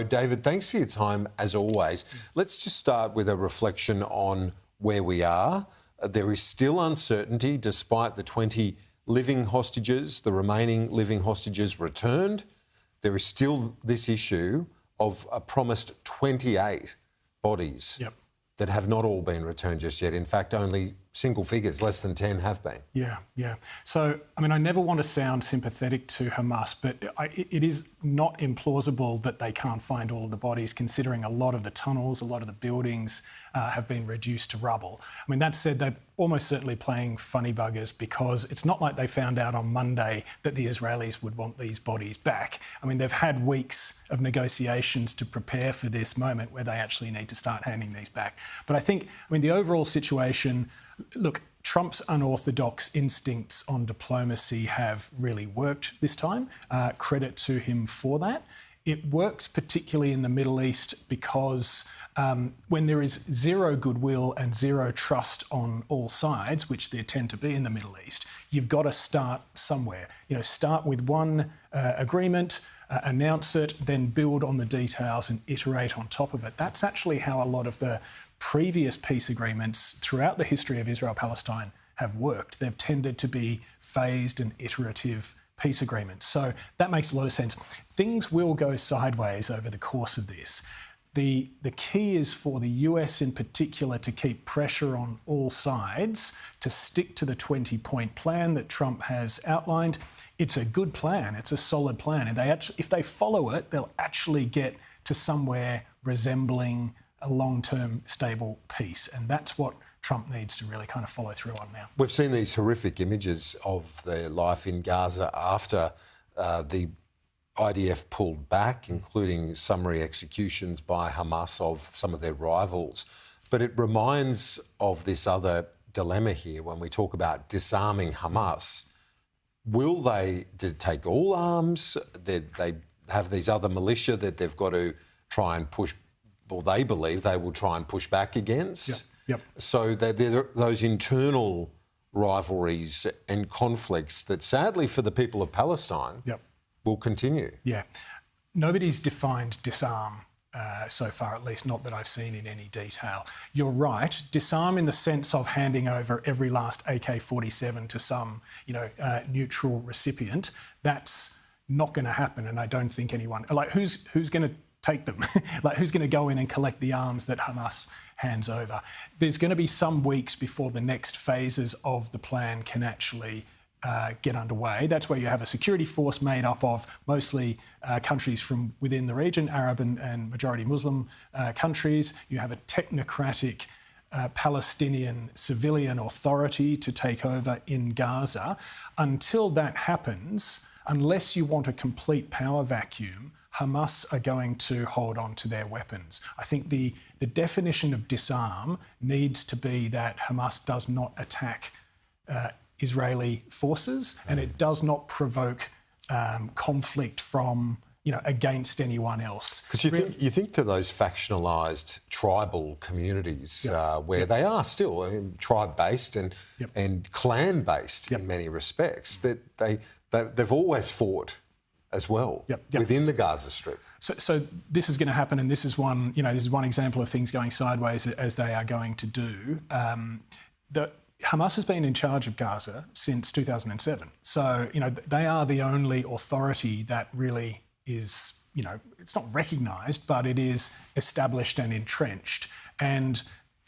David, thanks for your time as always. Let's just start with a reflection on where we are. There is still uncertainty despite the 20 living hostages, the remaining living hostages returned. There is still this issue of a promised 28 bodies that have not all been returned just yet. In fact, only single figures, less than 10 have been. Yeah. So, I mean, I never want to sound sympathetic to Hamas, but it is not implausible that they can't find all of the bodies, considering a lot of the tunnels, a lot of the buildings have been reduced to rubble. I mean, that said, they're almost certainly playing funny buggers, because it's not like they found out on Monday that the Israelis would want these bodies back. I mean, they've had weeks of negotiations to prepare for this moment where they actually need to start handing these back. But I think, the overall situation, look, Trump's unorthodox instincts on diplomacy have really worked this time. Credit to him for that. It works particularly in the Middle East because when there is zero goodwill and zero trust on all sides, which there tend to be in the Middle East, you've got to start somewhere. Start with one agreement, announce it, then build on the details and iterate on top of it. That's actually how a lot of the previous peace agreements throughout the history of Israel-Palestine have worked. They've tended to be phased and iterative peace agreements. So that makes a lot of sense. Things will go sideways over the course of this. The key is for the US in particular to keep pressure on all sides to stick to the 20-point plan that Trump has outlined. It's a good plan. It's a solid plan. And if they follow it, they'll actually get to somewhere resembling a long-term stable peace. And that's what Trump needs to really kind of follow through on now. We've seen these horrific images of the life in Gaza after the IDF pulled back, including summary executions by Hamas of some of their rivals. But it reminds of this other dilemma here when we talk about disarming Hamas. Will they take all arms? They have these other militia that they've got to try and push, or they believe they will try and push back against. Yep. So there are those internal rivalries and conflicts that sadly for the people of Palestine will continue. Yeah. Nobody's defined disarm so far, at least not that I've seen in any detail. You're right, disarm in the sense of handing over every last AK-47 to some, neutral recipient. That's not going to happen, and I don't think anyone... who's going to take them? Who's going to go in and collect the arms that Hamas hands over? There's going to be some weeks before the next phases of the plan can actually get underway. That's where you have a security force made up of mostly countries from within the region, Arab and majority Muslim countries. You have a technocratic Palestinian civilian authority to take over in Gaza. Until that happens, unless you want a complete power vacuum, Hamas are going to hold on to their weapons. I think the definition of disarm needs to be that Hamas does not attack Israeli forces, and it does not provoke conflict from, against anyone else. Because you think to those factionalised tribal communities where they are still tribe-based and clan-based in many respects, that they've always fought as well within the Gaza Strip. So this is going to happen, and this is one example of things going sideways as they are going to do. Hamas has been in charge of Gaza since 2007. So, they are the only authority that really is, it's not recognised, but it is established and entrenched. And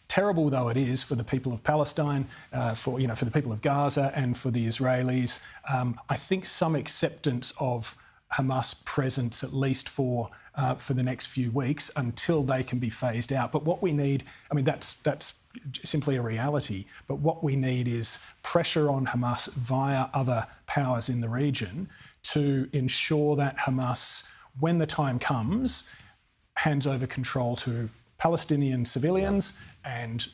terrible though it is for the people of Palestine, for the people of Gaza and for the Israelis, I think some acceptance of Hamas presence, at least for the next few weeks, until they can be phased out. But what we need, that's simply a reality, but what we need is pressure on Hamas via other powers in the region to ensure that Hamas, when the time comes, hands over control to Palestinian civilians and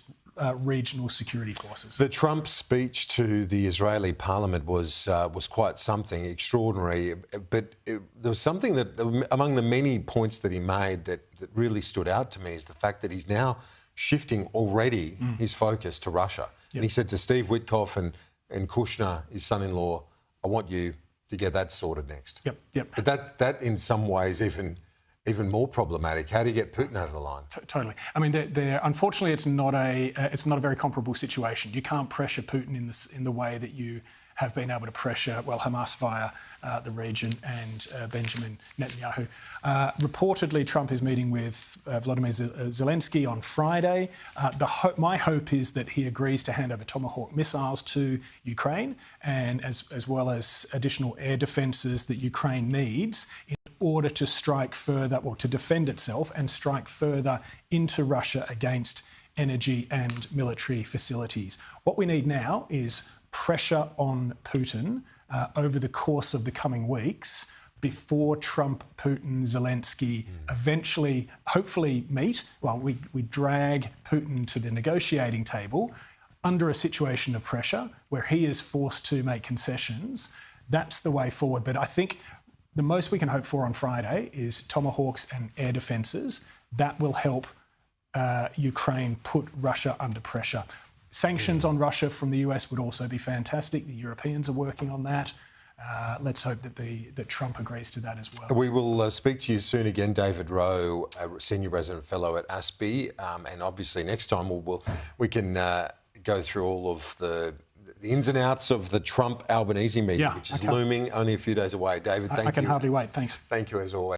regional security forces. The Trump speech to the Israeli parliament was quite something extraordinary, but there was something that, among the many points that he made that really stood out to me, is the fact that he's now shifting already his focus to Russia. And he said to Steve Witkoff and Kushner, his son-in-law, I want you to get that sorted next. Yep. But that in some ways even even more problematic. How do you get Putin over the line? Totally. I mean, unfortunately, it's not a very comparable situation. You can't pressure Putin in the way that you have been able to pressure, well, Hamas via the region and Benjamin Netanyahu. Reportedly, Trump is meeting with Volodymyr Zelensky on Friday. My hope is that he agrees to hand over Tomahawk missiles to Ukraine, and as well as additional air defences that Ukraine needs in order to strike further, or to defend itself and strike further into Russia against energy and military facilities. What we need now is pressure on Putin over the course of the coming weeks before Trump, Putin, Zelensky eventually, hopefully meet. Well, we drag Putin to the negotiating table under a situation of pressure where he is forced to make concessions. That's the way forward. But I think the most we can hope for on Friday is Tomahawks and air defences. That will help Ukraine put Russia under pressure. Sanctions on Russia from the US would also be fantastic. The Europeans are working on that. Let's hope that Trump agrees to that as well. We will speak to you soon again, David Wroe, a Senior Resident Fellow at ASPI. And obviously next time we can go through all of the ins and outs of the Trump-Albanese meeting, which is looming only a few days away. David, thank you. I can hardly wait. Thanks. Thank you as always.